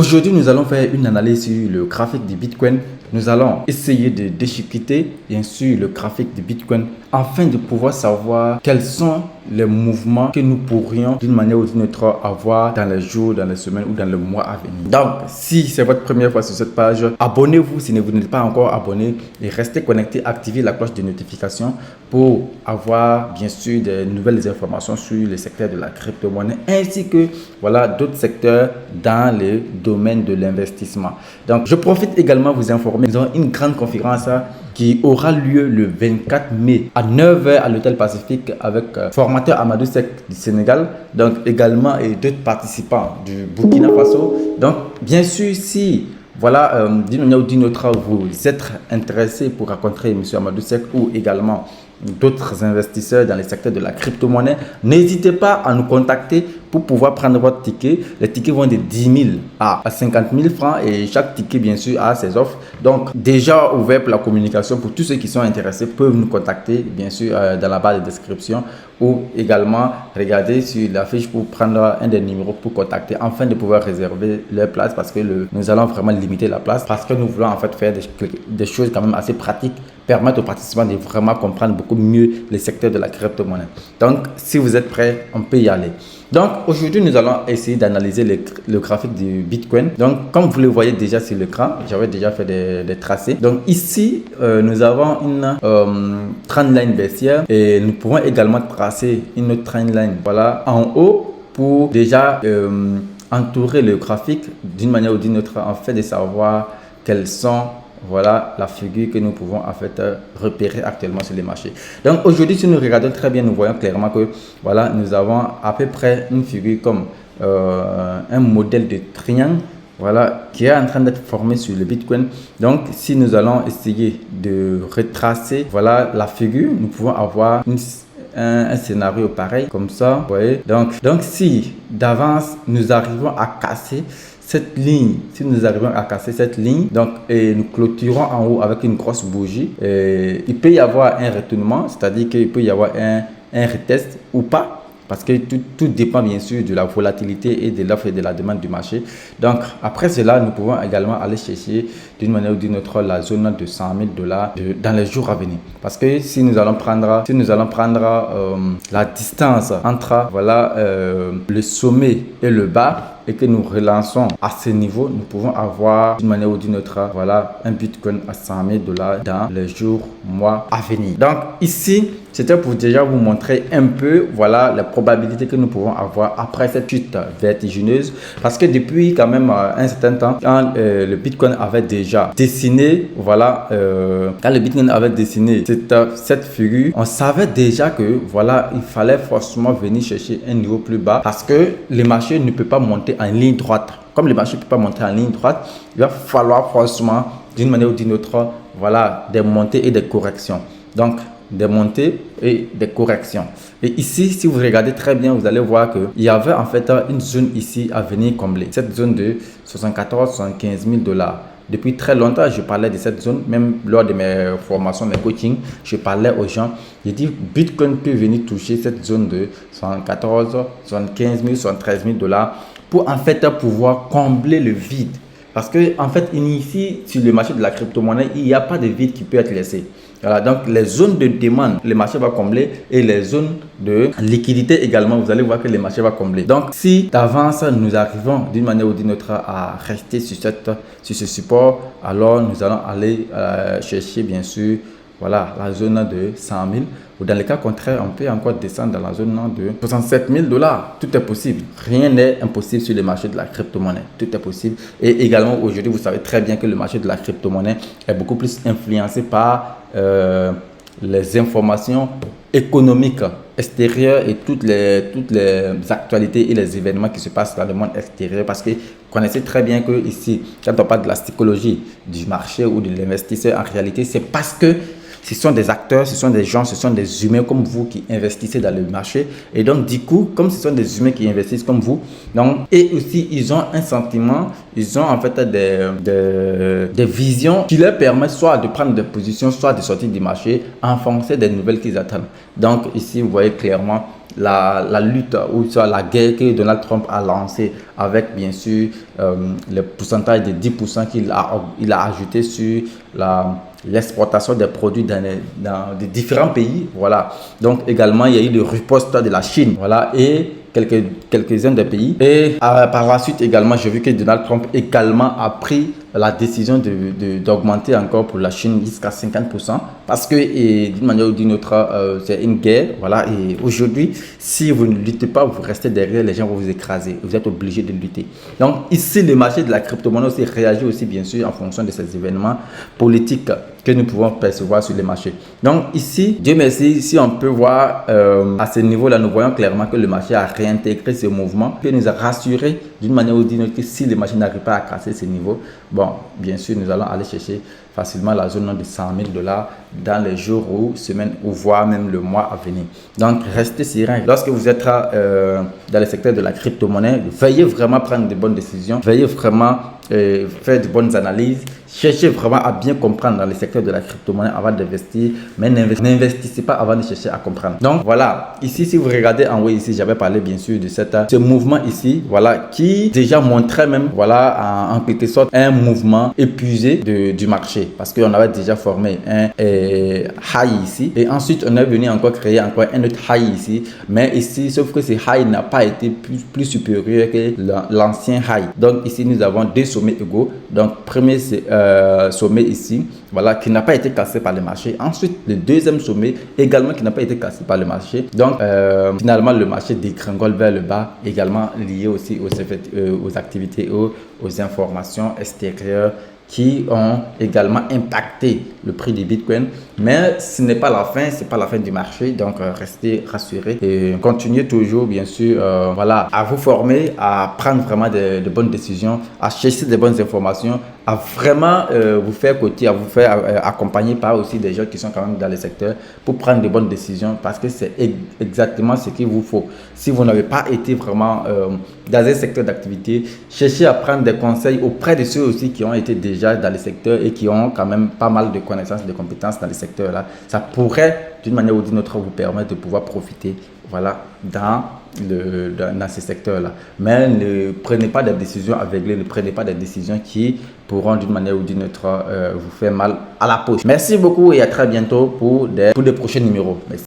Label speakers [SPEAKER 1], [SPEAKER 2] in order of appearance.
[SPEAKER 1] Aujourd'hui, nous allons faire une analyse sur le graphique du Bitcoin. Nous allons essayer de déchiqueter, bien sûr, le graphique du Bitcoin afin de pouvoir savoir quels sont les mouvements que nous pourrions d'une manière ou d'une autre avoir dans les jours, dans les semaines ou dans le mois à venir. Donc, si c'est votre première fois sur cette page, abonnez-vous si vous n'êtes pas encore abonné et restez connecté, activez la cloche de notification pour avoir bien sûr des nouvelles informations sur le secteur de la crypto-monnaie ainsi que voilà d'autres secteurs dans le domaine de l'investissement. Donc, je profite également de vous informer, nous avons une grande conférence qui aura lieu le 24 mai à 9h à l'Hôtel Pacifique avec formateur Amadou Seck du Sénégal, donc également et d'autres participants du Burkina Faso. Donc, bien sûr, si voilà, d'une manière ou d'une autre, vous êtes intéressé pour rencontrer M. Amadou Seck ou également d'autres investisseurs dans le secteur de la crypto-monnaie, n'hésitez pas à nous contacter pour pouvoir prendre votre ticket. Les tickets vont de 10 000 à 50 000 francs et chaque ticket, bien sûr, a ses offres. Donc, déjà ouvert pour la communication, pour tous ceux qui sont intéressés, peuvent nous contacter, bien sûr, dans la barre de description ou également regarder sur la fiche pour prendre un des numéros pour contacter afin de pouvoir réserver leur place parce que nous allons vraiment limiter la place parce que nous voulons en fait faire des choses quand même assez pratiques, permettre aux participants de vraiment comprendre beaucoup mieux le secteur de la crypto-monnaie. Donc, si vous êtes prêts, on peut y aller. Donc, aujourd'hui, nous allons essayer d'analyser le graphique du Bitcoin. Donc, comme vous le voyez déjà sur l'écran, j'avais déjà fait des tracés. Donc, ici, nous avons une trendline baissière et nous pouvons également tracer une autre trendline, voilà, en haut pour déjà entourer le graphique d'une manière ou d'une autre, en fait, de savoir quels sont voilà la figure que nous pouvons en fait repérer actuellement sur les marchés. Donc aujourd'hui, si nous regardons très bien, nous voyons clairement que voilà, nous avons à peu près une figure comme un modèle de triangle, voilà, qui est en train d'être formé sur le Bitcoin. Donc si nous allons essayer de retracer voilà la figure, nous pouvons avoir un scénario pareil comme ça, vous voyez. Donc si d'avance nous arrivons à casser cette ligne, si nous arrivons à casser cette ligne, donc et nous clôturons en haut avec une grosse bougie, il peut y avoir un retournement, c'est-à-dire qu'il peut y avoir un retest ou pas, parce que tout dépend bien sûr de la volatilité et de l'offre et de la demande du marché. Donc après cela, nous pouvons également aller chercher d'une manière ou d'une autre la zone de 100 000 dollars dans les jours à venir. Parce que si nous allons prendre la distance entre voilà, le sommet et le bas, et que nous relançons à ce niveau, nous pouvons avoir d'une manière ou d'une autre voilà, un Bitcoin à 100 000 dollars dans les jours, mois à venir. Donc ici, c'était pour déjà vous montrer un peu voilà, les probabilités que nous pouvons avoir après cette chute vertigineuse. Parce que depuis quand même un certain temps, quand le Bitcoin avait déjà dessiné, voilà, quand le Bitcoin avait dessiné cette figure, on savait déjà que voilà, il fallait forcément venir chercher un niveau plus bas parce que le marché ne peut pas monter en ligne droite. Comme le marché ne peut pas monter en ligne droite, il va falloir forcément d'une manière ou d'une autre voilà, des montées et des corrections. Donc, des montées et des corrections. Et ici, si vous regardez très bien, vous allez voir qu'il y avait en fait une zone ici à venir combler. Cette zone de 74-75 000 dollars. Depuis très longtemps, je parlais de cette zone, même lors de mes formations, mes coachings, je parlais aux gens. J'ai dit, Bitcoin peut venir toucher cette zone de 74, 75 000, 73 000 dollars pour en fait pouvoir combler le vide. Parce que en fait, ici, sur le marché de la crypto-monnaie, il n'y a pas de vide qui peut être laissé. Voilà, donc les zones de demande, le marché va combler et les zones de liquidité également, vous allez voir que le marché va combler. Donc si d'avance nous arrivons d'une manière ou d'une autre à rester sur ce support, alors nous allons aller chercher bien sûr voilà, la zone de 100 000. Ou dans le cas contraire, on peut encore descendre dans la zone de 67 000 dollars. Tout est possible. Rien n'est impossible sur le marché de la crypto-monnaie. Tout est possible. Et également, aujourd'hui, vous savez très bien que le marché de la crypto-monnaie est beaucoup plus influencé par les informations économiques extérieures et toutes les actualités et les événements qui se passent dans le monde extérieur. Parce que vous connaissez très bien que ici, quand on parle de la psychologie du marché ou de l'investisseur, en réalité, c'est parce que ce sont des acteurs, ce sont des gens, ce sont des humains comme vous qui investissez dans le marché. Et donc, du coup, comme ce sont des humains qui investissent comme vous, donc, et aussi, ils ont un sentiment, ils ont en fait des visions qui leur permettent soit de prendre des positions, soit de sortir du marché en fonction des nouvelles qu'ils attendent. Donc, ici, vous voyez clairement la lutte ou soit la guerre que Donald Trump a lancée avec bien sûr le pourcentage de 10% qu'il a ajouté sur l'exportation des produits dans des différents pays. Voilà. Donc également, il y a eu le riposte de la Chine. Voilà. Et quelques-uns des pays. Et par la suite également, j'ai vu que Donald Trump également a pris la décision d'augmenter encore pour la Chine jusqu'à 50% parce que d'une manière ou d'une autre, c'est une guerre. Voilà. Et aujourd'hui, si vous ne luttez pas, vous restez derrière, les gens vont vous écraser. Vous êtes obligé de lutter. Donc ici, le marché de la crypto-monnaie aussi réagit aussi bien sûr en fonction de ces événements politiques que nous pouvons percevoir sur les marchés. Donc ici, Dieu merci, si on peut voir à ce niveau-là, nous voyons clairement que le marché a réintégré ce mouvement, qui nous a rassuré d'une manière ou d'une autre que si le marché n'arrive pas à casser ce niveau, bon, bien sûr, nous allons aller chercher facilement la zone de 100 000 $ dans les jours ou semaines ou voire même le mois à venir. Donc, restez serein. Lorsque vous êtes dans le secteur de la crypto-monnaie, veuillez vraiment prendre de bonnes décisions, veuillez vraiment faire de bonnes analyses. Cherchez vraiment à bien comprendre dans le secteur de la crypto-monnaie avant d'investir, mais n'investissez pas avant de chercher à comprendre. Donc voilà, ici si vous regardez en haut ici, j'avais parlé bien sûr de ce mouvement ici, voilà, qui déjà montrait même, voilà, en quelque sorte un mouvement épuisé du marché parce qu'on avait déjà formé un high ici et ensuite on est venu encore créer encore un autre high ici, mais ici sauf que ce high n'a pas été plus supérieur que l'ancien high. Donc ici nous avons deux sommets égaux. Donc premier c'est sommet ici, voilà, qui n'a pas été cassé par le marché. Ensuite, le deuxième sommet également qui n'a pas été cassé par le marché. Donc, finalement, le marché dégringole vers le bas, également lié aussi aux activités, aux informations extérieures qui ont également impacté le prix du Bitcoin. Mais ce n'est pas la fin, c'est pas la fin du marché. Donc, restez rassurés et continuez toujours, bien sûr, voilà, à vous former, à prendre vraiment de bonnes décisions, à chercher de bonnes informations, à vraiment vous faire côté, à vous faire accompagner par aussi des gens qui sont quand même dans le secteur pour prendre de bonnes décisions parce que c'est exactement ce qu'il vous faut. Si vous n'avez pas été vraiment dans un secteur d'activité, cherchez à prendre des conseils auprès de ceux aussi qui ont été déjà dans le secteur et qui ont quand même pas mal de connaissances, de compétences dans le secteur là. Ça pourrait d'une manière ou d'une autre vous permettre de pouvoir profiter, voilà, dans ces secteurs-là. Mais ne prenez pas des décisions aveuglées, ne prenez pas des décisions qui pourront d'une manière ou d'une autre vous faire mal à la poche. Merci beaucoup et à très bientôt pour des prochains numéros. Merci.